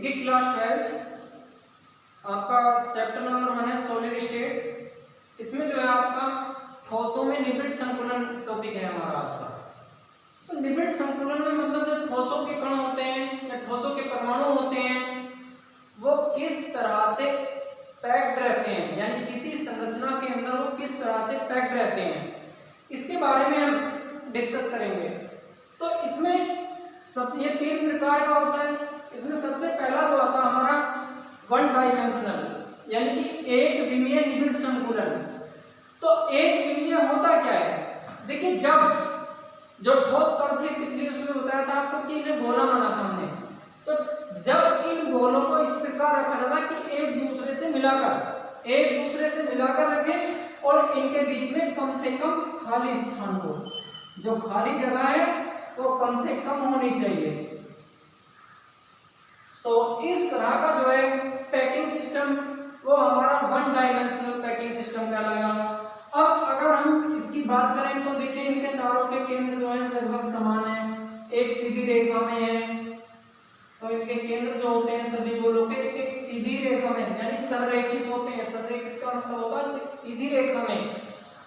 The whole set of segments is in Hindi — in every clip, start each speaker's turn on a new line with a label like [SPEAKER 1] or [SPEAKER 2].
[SPEAKER 1] ये क्लास 12 आपका चैप्टर नंबर 1 है सॉलिड स्टेट। इसमें जो है आपका ठोसों में निबिड़ संकुलन टॉपिक है हमारा आज का। तो निबिड़ संकुलन में मतलब जो ठोसों के कण होते हैं या ठोसों के परमाणु होते हैं वो किस तरह से पैक्ड रहते हैं, यानी किसी संरचना के अंदर वो किस तरह से पैक्ड रहते हैं, इसके बारे में हम डिस्कस करेंगे। तो इसमें सब ये 3 प्रकार का होता है। इसमें सबसे पहला जो आता है हमारा वन डायमेंशनल यानी कि एक विमीय निबिड़ संकुलन। तो एक विमीय होता क्या है, देखिए जब जो ठोस कण थे पिछली उसमें बताया था आपको कि इन्हें गोला माना था हमने। तो जब इन गोलों को इस प्रकार रखा जाता कि एक दूसरे से मिलाकर रखें और इनके बीच में कम से कम खाली स्थान हो, जो खाली जगह है वो कम से कम होनी चाहिए। तो इस तरह का जो है पैकिंग सिस्टम वो हमारा वन डायमेंशनल पैकिंग सिस्टम कहलाएगा। अब अगर हम इसकी बात करें तो देखिए इनके सारों के केंद्र जो है लगभग समान है, एक सीधी रेखा में है। तो इनके केंद्र जो होते हैं सभी गोलों के एक सीधी रेखा में यानी संरेखित होते हैं। संरेखित का मतलब होगा सीधी रेखा में।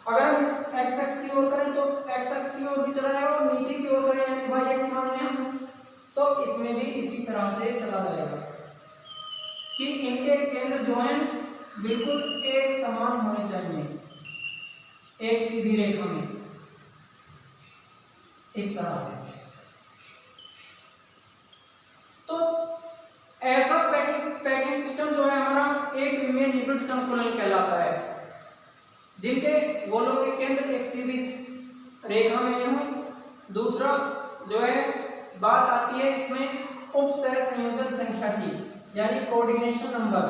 [SPEAKER 1] अगर हम इस एक्स अक्ष की ओर करें तो एक्स अक्ष की ओर भी चला जाएगा और नीचे की ओर करें यानी वाई एक्स मान लें तो इसमें भी इसी तरह से चला जाएगा कि इनके केंद्र जो हैं बिल्कुल एक समान होने चाहिए, एक सीधी रेखा में इस तरह से। तो ऐसा पैकिंग सिस्टम जो है हमारा एक विमीय निबिड़ संकुलन कहलाता है, जिनके गोलों के केंद्र एक सीधी रेखा में हो। दूसरा जो है बात आती है इसमें उपसह संयोजन संख्या की, यानी कोऑर्डिनेशन नंबर।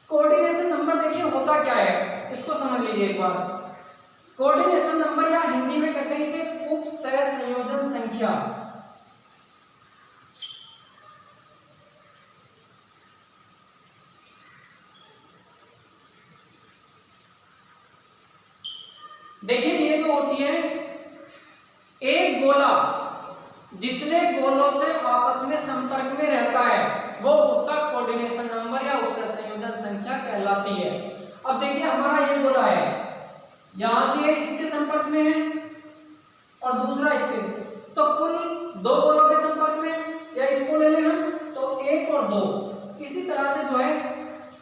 [SPEAKER 1] कोऑर्डिनेशन नंबर देखिए होता क्या है, इसको समझ लीजिए एक बार। कोऑर्डिनेशन नंबर या हिंदी में कहते हैं इसे उपसह संयोजन संख्या। देखिए ये जो होती है एक गोला जितने गोलों से आपस में संपर्क में रहता है वो उसका कोऑर्डिनेशन नंबर या उपसह संयोजन संख्या कहलाती है। अब देखिए हमारा ये गोला है, यहां से इसके संपर्क में है और दूसरा इसके, तो कुल 2 गोलों के संपर्क में, या इसको ले लें हम तो 1 और 2। इसी तरह से जो है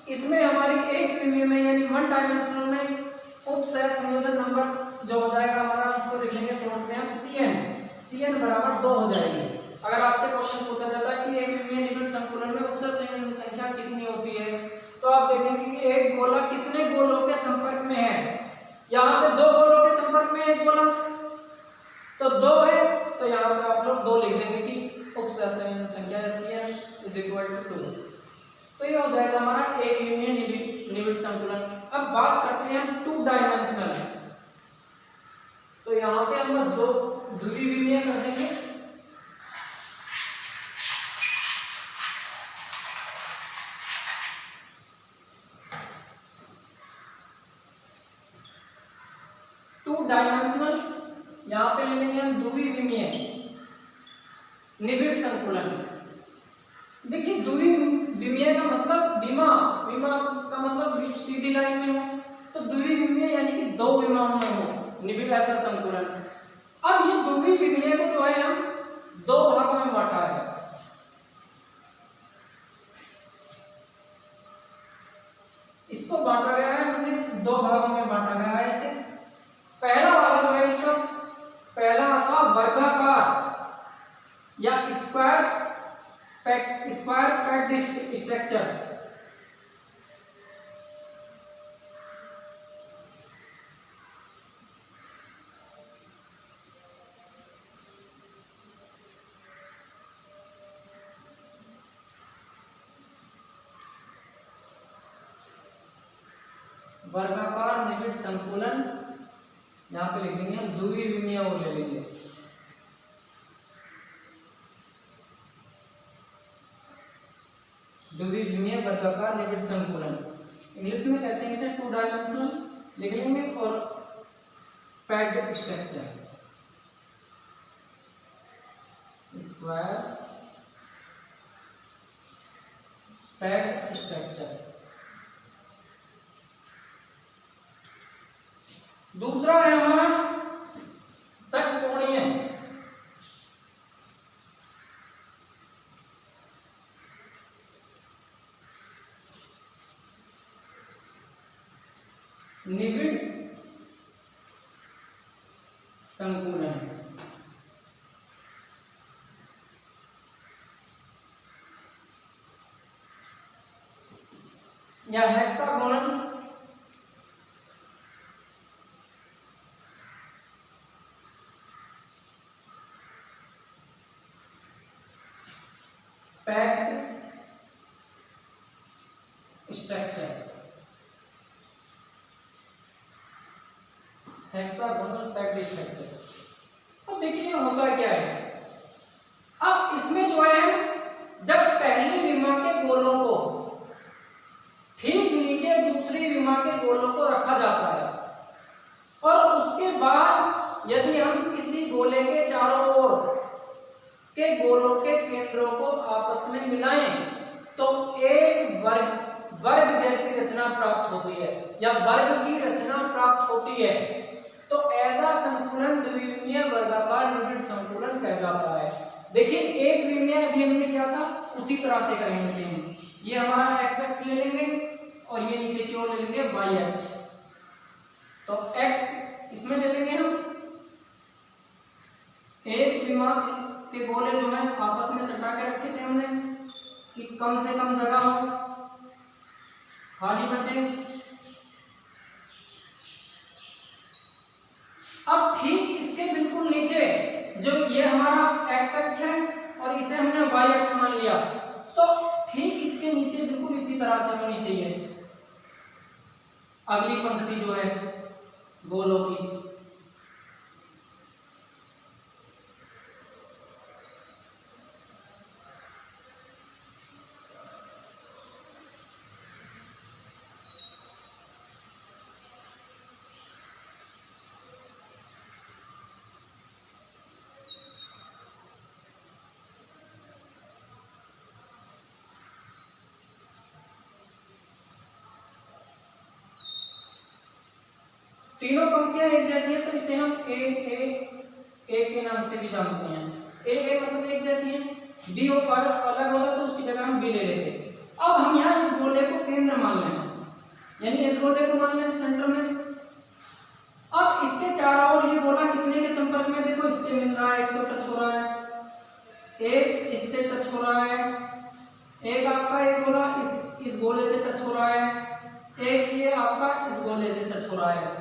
[SPEAKER 1] इसमें हमारी एक विमीय में यानी वन डायमेंशनल में उपसह संयोजन नंबर जो हो जाएगा हमारा, इसको लिख लेंगे शॉर्ट में हम CN बराबर 2 हो जाएगी। अगर आपसे क्वेश्चन पूछा जाता है कि एक विमीय निबिड़ संकुलन में उपसह संयोजन संख्या कितनी होती है, तो आप देखेंगे कि एक गोला कितने गोलों के संपर्क में है। यहाँ पे 2 गोलों के संपर्क में एक गोला तो 2 है, तो यहाँ पे आप लोग 2 लिख देंगे कि उपसह संयोजन संख्या CN = 2। तो ये हो जाएगा हमारा एक विमीय निबिड़ संकुलन। अब बात करते हैं 2 डायमेंशनल। तो यहाँ पे हम बस 2 द्विविमीय कर देंगे। डायमेंशनल यहाँ पे ले लेंगे हम द्विविमीय निबिड़ संकुलन। देखिए द्विविमीय का मतलब विमा का मतलब सीधी लाइन में हो, तो द्विविमीय यानी कि 2 विमाओं में हो निबिड़ ऐसा संकुलन। अब ये द्विविमीय को जो है हम 2 भागों में बांटा है। इसको बांटा गया है, मतलब 2 भागों में बांटा गया है इसे। पहला वाला जो है इसका पहला था वर्गाकार या स्क्वायर पैक्ड स्ट्रक्चर। वर्गाकार निबिड़ संकुलन यहाँ पे लिख देंगे हम द्विविमीय और ले लेंगे। द्विविमीय वर्गाकार निबिड़ संकुलन इंग्लिश में कहते हैं इसे 2 डायमेंशनल लिख लेंगे और packed structure square packed structure. दूसरा है हमारा षटकोणीय निबिड़ संकुलन। या hexagonal packed structure hexagonal packed structure. अब देखिए ये होता क्या है। अब इसमें जो है जब पहली विमा के गोलों को ठीक नीचे दूसरी विमा के गोलों को रखा जाता है और उसके बाद यदि हम किसी गोले के चारों ओर के गोलों के केंद्रों को आपस में मिलाएं तो एक वर्ग जैसी रचना प्राप्त होती है या वर्ग की रचना प्राप्त होती है। तो ऐसा संकुलन द्विविमीय वर्गाकार निबिड़ संकुलन कहलाता है। देखिए एक विमीय अभी हमने किया था उसी तरह से करेंगे सेम। ये हमारा एक्स अक्ष ले लेंगे और ये नीचे की ओर ले लेंगे वाई अक्ष। तो एक्स इसमें ले लेंगे हम, एक विमा के गोले जो है आपस में सटा के रखे थे हमने कि कम से कम जगह हो, खाली बचे। अब ठीक इसके बिल्कुल नीचे जो ये हमारा एक्स अक्ष है और इसे हमने वाई अक्ष मान लिया, तो ठीक इसके नीचे बिल्कुल इसी तरह से होनी चाहिए अगली पंक्ति जो है गोलों की। तीनों पंक्तियां एक जैसी हैं तो इसे हम ए के नाम से भी जानते हैं। ए मतलब एक जैसी है, बी हो अलग होता तो उसकी जगह हम बी ले लेते। अब हम यहाँ इस गोले को केंद्र मान लें, यानी इस गोले को मान लें सेंटर में। अब इसके चारों ओर ये गोला कितने के संपर्क में, देखो इससे मिल रहा है, एक तो टच हो रहा है, एक इससे टच हो रहा है, एक आपका एक गोला इस गोले से टच हो रहा है, एक ये आपका इस गोले से टच हो रहा है।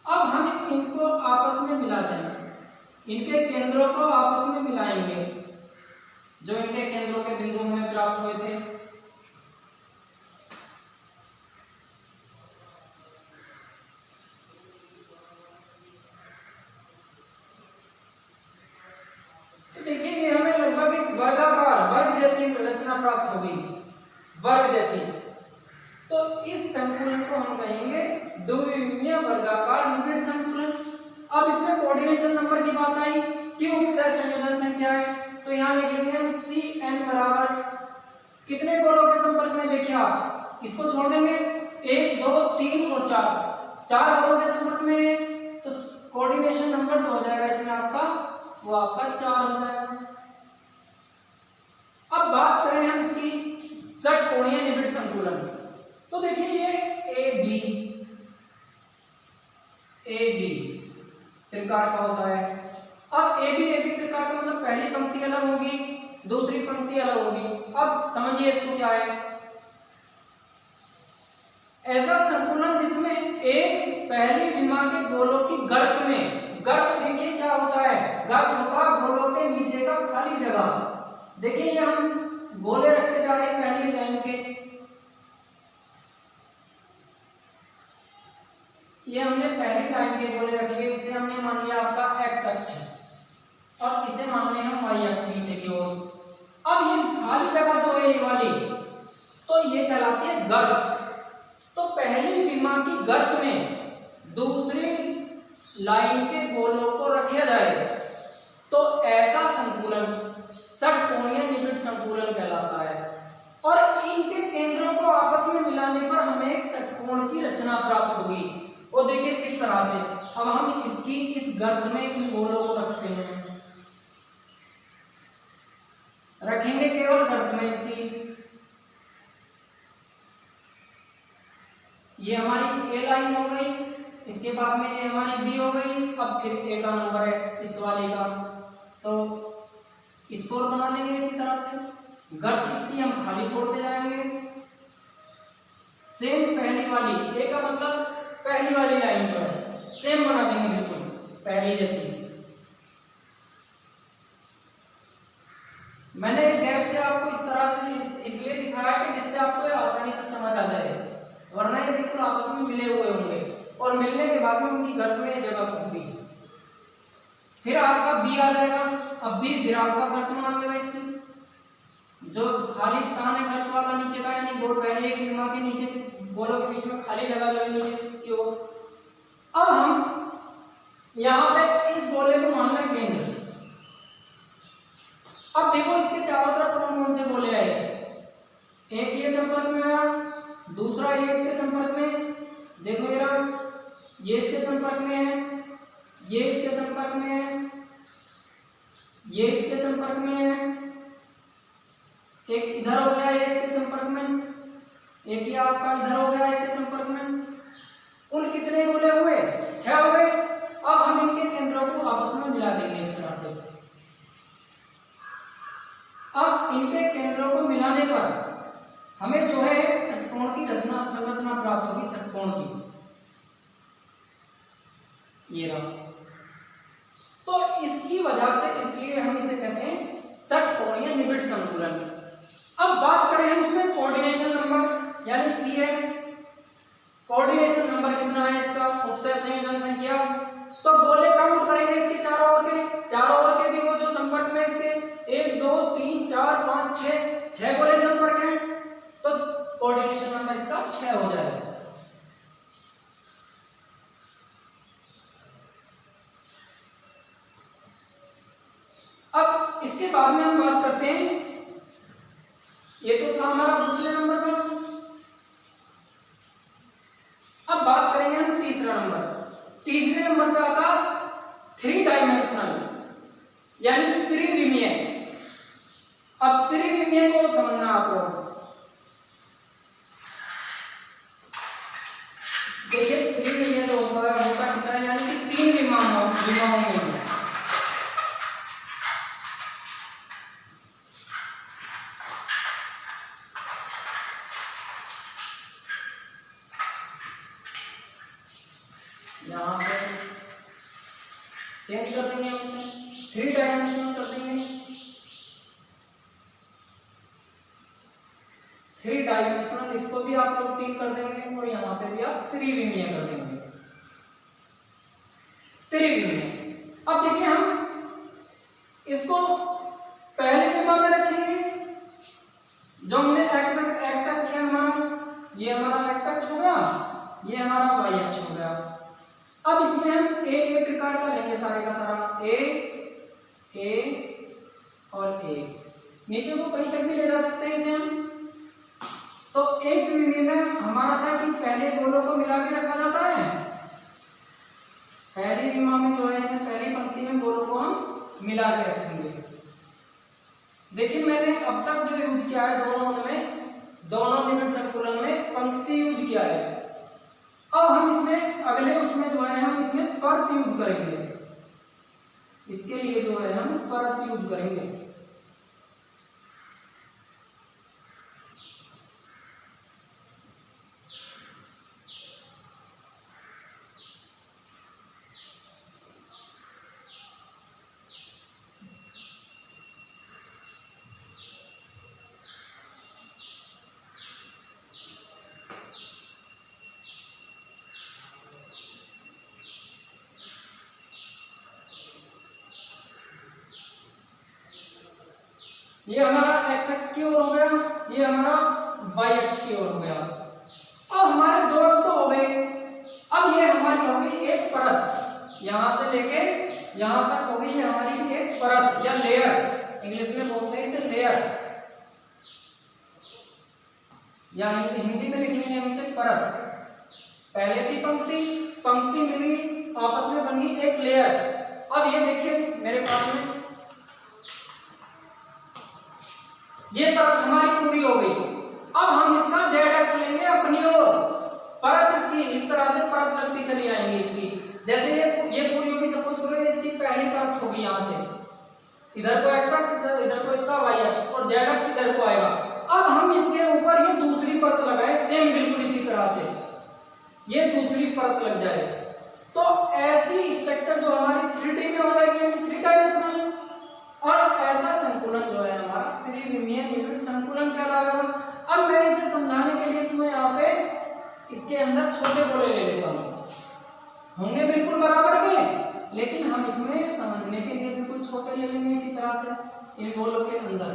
[SPEAKER 1] अब हम इनको आपस में मिला देंगे, इनके केंद्रों को आपस में मिलाएंगे जो इनके केंद्रों के बिंदु में प्राप्त हुए थे। तो देखिए ये हमें लगभग एक वर्गाकार वर्ग जैसी रचना प्राप्त हो गई, वर्ग जैसी। तो इस संकुलन को हम कहेंगे द्विविमीय वर्गाकार निबिड़ संकुलन। अब इसमें कोऑर्डिनेशन नंबर की बात आई कि उपसय संयोजन संख्या है, तो यहाँ लिख लेंगे हम Cn बराबर कितने गोलों के संपर्क में, देखिए आप इसको छोड़ देंगे 1 2 3 और 4 गोलों के संपर्क में, तो कोऑर्डिनेशन नंबर जो हो जाएगा इसमें आपका वो आपका 4 हो जाएगा। अब बात करें हम इसकी षटकोणीय निबिड़ संकुलन, तो देखिए ये ए बी प्रकार का होता है। अब ए बी प्रकार का मतलब पहली पंक्ति अलग होगी, दूसरी पंक्ति अलग होगी। अब समझिए इसको क्या है, ऐसा संकुलन जिसमें एक पहली विमा के गोलों की गर्त में, गर्त देखिए क्या होता है, गर्त होता है गोलों के नीचे का खाली जगह। देखिए ये हम गोले रखते जा रहे हैं पहली लाइन के, ये हमने पहली लाइन के गोले रख लिए, इसे हमने मान लिया आपका एक्स अक्ष और इसे मान लिया हम वाई अक्ष नीचे की ओर। अब ये खाली जगह जो है ये वाली, तो ये कहलाती है गर्त। तो पहली विमा की गर्त में दूसरी लाइन के गोलों को रखा जाए तो ऐसा संकुलन षटकोणीय निबिड़ संकुलन कहलाता है। और इनके केंद्रों को आपस में मिलाने पर हमें एक षटकोण की रचना प्राप्त होगी। और देखिए किस तरह से, अब हम इसकी इस गर्त में इन गोलों को रखते हैं, रखेंगे केवल गर्त में इसकी, ये हमारी ए लाइन हो गई, इसके बाद में ये हमारी बी हो गई। अब फिर ए का नंबर है इस वाले का, तो स्कोर बना देंगे इसी तरह से। गर्त इसकी हम खाली छोड़ते जाएंगे। सेम पहली वाली, ए का मतलब पहली वाली लाइन पर सेम बना देंगे, बिल्कुल पहली जैसी। मैंने गैप से आपको इस तरह से इसलिए दिखाया कि जिससे आपको आसानी से समझ आ जाए, वरना ये बिल्कुल आपस में मिले हुए होंगे और मिलने के बाद में उनकी गर्त में जगह होगी। फिर आपका बी आ जाएगा। अब बी फिर आपका गर्त में आ गया, इसकी जो खाली स्थान है गर्त वाला नीचे का, यानी गोल पहले एक विमा के नीचे गोलों के बीच में खाली जगह जो नीचे की ओर। अब हम यहाँ पे इस गोले को मान लें केंद्र। अब देखो इसके चारों तरफ कौन कौन से गोले आए, एक ये संपर्क में आया, दूसरा ये इसके संपर्क में, देखो ये इसके संपर्क में है, ये इसके संपर्क में है, ये इसके संपर्क में है, एक इधर हो गया ये इसके संपर्क में, एक ही आपका इधर हो गया इसके संपर्क में। कुल कितने गोले हुए? 6 हो गए। अब हम इनके केंद्रों को आपस में मिला देंगे इस तरह से। अब इनके केंद्रों को मिलाने पर हमें जो है षटकोण की रचना संरचना प्राप्त होगी, षटकोण की, ये रहा। तो इसकी वजह से इसलिए हम इसे कहते हैं षटकोणीय निबिड़ संकुलन। अब बात करें हम इसमें कोऑर्डिनेशन नंबर यानी सीएन, कोऑर्डिनेशन नंबर कितना है इसका, उपसय संयोजन संख्या। तो गोले काउंट करेंगे इसके चारों ओर के भी वो जो संपर्क में इसके 1 2 3 4 5 6 गोले संपर्क हैं, तो कोऑर्डिनेशन नंबर इसका 6 हो जाएगा। अब इसके बाद में हम बात करते हैं, ये तो था हमारा दूसरे नंबर का। अब बात करेंगे हम तीसरा नंबर। तीसरे नंबर पे आता 3 डायमेंशनल यानी त्रिविमीय। अब त्रिविमीय को समझना आपको, देखिए त्रिविमीय जो होता किसा है, यानी कि 3 विमाओं में। यहाँ पे चेंज कर देंगे हम इसे, 3 डायमेंशनल कर देंगे। 3 डायमेंशनल इसको भी आप लोग 3 कर देंगे और यहाँ पे भी आप त्रिविमीय कर देंगे, त्रिविमीय। अब देखिए हम इसको पहले विमा में रखेंगे, जो हमने एक्स अक्ष है हमारा, ये हमारा एक्स अक्ष हो गया, ये हमारा वाई अक्ष हो गया। अब इसमें हम ए प्रकार का लेंगे सारे का सारा, ए और ए, नीचे को कहीं तक भी ले जा सकते हैं इसे हम। तो एक विमीय में हमारा था कि पहले गोलों को मिला के रखा जाता है, पहली विमा में जो है इसमें पहली पंक्ति में गोलों को हम मिला के रखेंगे। देखिए मैंने अब तक जो यूज किया है दोनों निबिड़ संकुलन में पंक्ति यूज किया है। अब हम इसमें अगले उसमें जो है हम इसमें परत यूज करेंगे, इसके लिए जो है हम परत यूज करेंगे। ये हमारा एक्स अक्ष की ओर हो गया, ये हमारा वाई अक्ष की ओर हो गया। अब हमारे दो यहां से लेके यहां तक होगी ये हमारी एक परत या लेयर, इंग्लिश में बोलते हैं इसे लेयर, या हिंदी में लिखेंगे हम इसे परत। पहले थी पंक्ति, पंक्ति मिली, आपस में बन गई एक लेयर। अब ये देखिए मेरे पास में ये परत हमारी पूरी हो गई। अब हम इसका जेड एक्स लेंगे अपनी ओर, परत इसकी इस तरह से परत लगती चली आएंगी इसकी। जैसे ये पूरी होगी, सपोज करो इसकी पहली परत होगी, यहां से इधर को एक्स एक्स, इधर को इसका वाई एक्स, और जेड एक्स इधर को आएगा। अब हम इसके ऊपर ये दूसरी परत लगाए, सेम बिल्कुल इसी तरह से ये दूसरी परत लग जाए, तो ऐसी स्ट्रक्चर जो हमारी 3D में हो जाएगी, यानी 3 डायमेंशनल। और ऐसा संकुलन जो है हमारा त्रिविमीय निबिड़ संकुलन कहलाएगा। अब मैं इसे समझाने के लिए तुम्हें यहाँ पे इसके अंदर छोटे गोले ले लेता हूँ, होंगे बिल्कुल बराबर के, लेकिन हम इसमें समझने के लिए बिल्कुल छोटे ले लेंगे इसी तरह से इन गोलों के अंदर।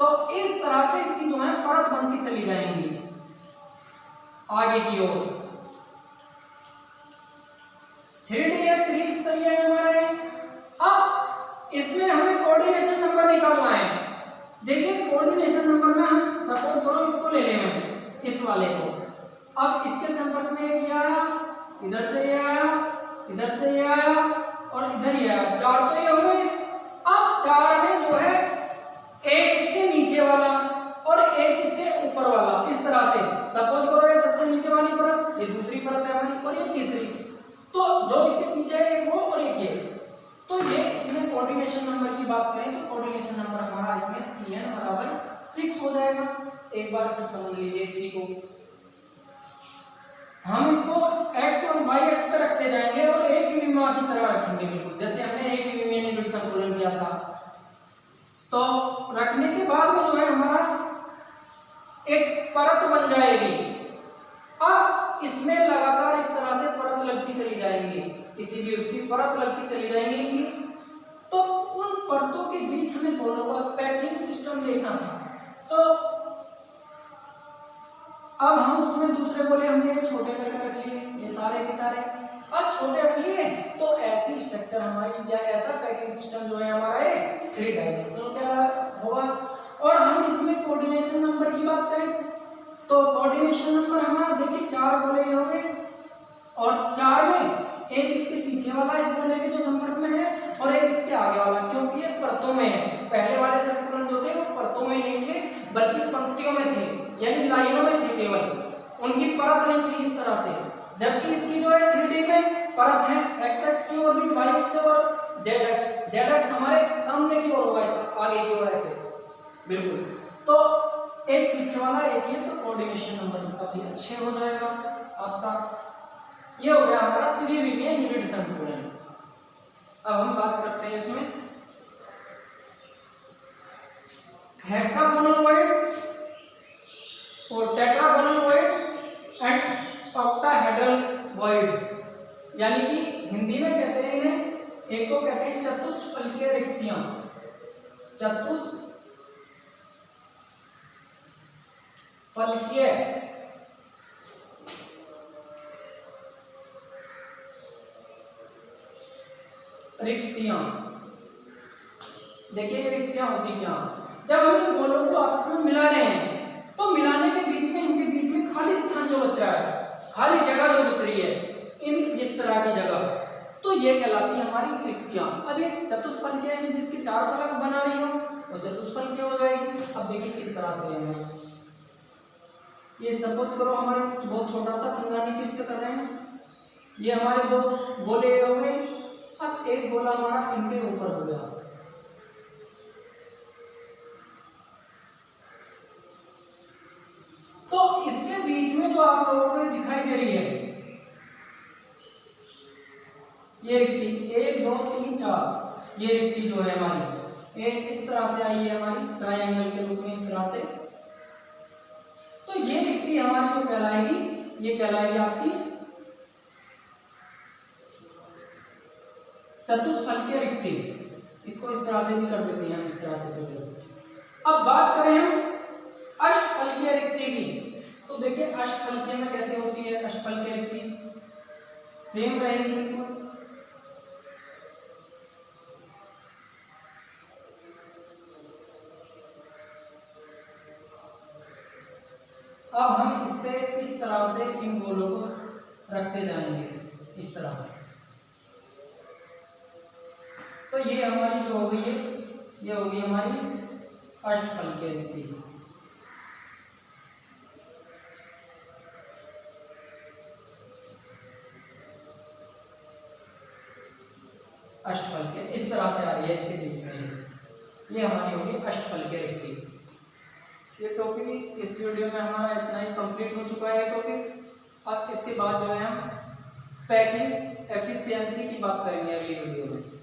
[SPEAKER 1] तो इस तरह से इसकी जो है परत बनती चली जाएंगी आगे की ओर। 3D है, त्रिस्तरीय है हमारे। अब इसमें हमें कोऑर्डिनेशन नंबर निकालना है। देखिए कोऑर्डिनेशन नंबर में हम सपोज करो इसको ले लें, इस वाले को। अब इसके संपर्क में ये क्या आया, इधर से ये आया, इधर से ये आया और इधर ये आया, 4 तो ये हो गए। अब 4 में जो है एक इसके नीचे वाला और एक इसके ऊपर वाला, इस तरह से सपोज करो ये सबसे नीचे वाली परत, ये दूसरी परत है हमारी, और ये तीसरी। तो जो इसके पीछे है एक वो और एक ये, तो ये इसमें कोऑर्डिनेशन नंबर की बात करें तो कोऑर्डिनेशन नंबर हमारा इसमें Cn बराबर 6 हो जाएगा। एक बार फिर समझ लीजिए इसी को, हम इसको x और y एक्स पे रखते जाएंगे और एक ही विमा की तरह रखेंगे, बिल्कुल जैसे हमने एक ही विमीय निबिड़ संकुलन किया था। तो रखने के बाद में जो है हमारा एक परत बन जाएगी। अब इसमें लगातार इस तरह से परत लगती चली जाएंगी, किसी भी उसकी परत लगती चली जाएंगी। तो उन परतों के बीच हमें दोनों का पैकिंग सिस्टम देखना था। तो अब हम उसमें दूसरे गोले हमने छोटे करके रख लिए, ये सारे के सारे अब छोटे रख लिए। तो ऐसी स्ट्रक्चर हमारी या ऐसा पैकिंग सिस्टम जो है हमारा 3 डायमेंशनल क्या होगा। और हम इसमें कोऑर्डिनेशन नंबर की बात करें तो कोऑर्डिनेशन नंबर हमारा देखिए 4 गोले हो गए, और 4 में एक इसके पीछे वाला इस गोले के जो संपर्क में है और एक इसके आगे वाला, क्योंकि ये परतों में है। पहले वाले संकुलन जो थे वो परतों में नहीं थे बल्कि पंक्तियों में थे, यानी लाइनों में थे, केवल उनकी परत नहीं थी इस तरह से। जबकि इसकी जो है 3D में परत है, x एक्स की ओर भी, y एक्स और z एक्स हमारे सामने की ओर होगा, आगे की ओर ऐसे बिल्कुल। तो एक पीछे वाला एक ये, तो कोऑर्डिनेशन नंबर इसका भी अच्छे हो जाएगा आपका। ये हो गया हमारा त्रिविमीय निबिड़ संकुलन। अब हम बात करते हैं इसमें हेक्सागोनल वॉइड्स और tetragonal voids and octahedral voids, यानी कि हिंदी में कहते हैं इन्हें, एक को कहते हैं चतुष्फलकीय रिक्तियां, चतुष्फलकीय रिक्तियां। देखिए ये रिक्तियां होती क्या, जब हम इन गोलों को आपस में मिला रहे हैं तो मिलाने के बीच में इनके बीच में खाली स्थान जो बच रहा है, खाली जगह जो बच रही है, इन इस तरह की जगह, तो ये कहलाती है हमारी रिक्तियां। अब ये चतुष्फलकीय है, जिसकी 4 फलक बना रही हो वो चतुष्फलकीय हो जाएगी। अब देखिए किस तरह से है, ये सपोज करो हमारे बहुत छोटा सा समझाने की इससे कर रहे हैं। ये हमारे 2 गोले हो गए, अब एक गोला हमारा इनके ऊपर हो गया, तो इसके बीच में जो आप लोगों को दिखाई दे रही है ये रिक्ति 1 2 3 4, ये रिक्ति जो है हमारी एक इस तरह से आई है हमारी ट्रायंगल के रूप में इस तरह से। तो ये रिक्ति हमारी जो कहलाएगी, ये कहलाएगी आपकी चतुष्फलकीय रिक्ति। इसको इस तरह से भी कर देते हैं हम, इस तरह से। अब बात करें हम अष्टफलकीय रिक्ति की, तो देखिए अष्टफलकीय में कैसे होती है अष्टफलकीय रिक्ति। सेम रहेगी बिल्कुल। अब हम इस पे इस तरह से इन गोलों को रखते जाएंगे, इस तरह से। तो ये हमारी जो हो गई है, ये हो गई हमारी अष्टफलकीय रिक्ति। अष्टफलकीय इस तरह से आ रही है, इसके बीच में ये हमारी होगी अष्टफलकीय रिक्ति। ये टॉपिक इस वीडियो में हमारा इतना ही कंप्लीट हो चुका है टॉपिक। अब इसके बाद जो है हम पैकिंग एफिशिएंसी की बात करेंगे अगली वीडियो में।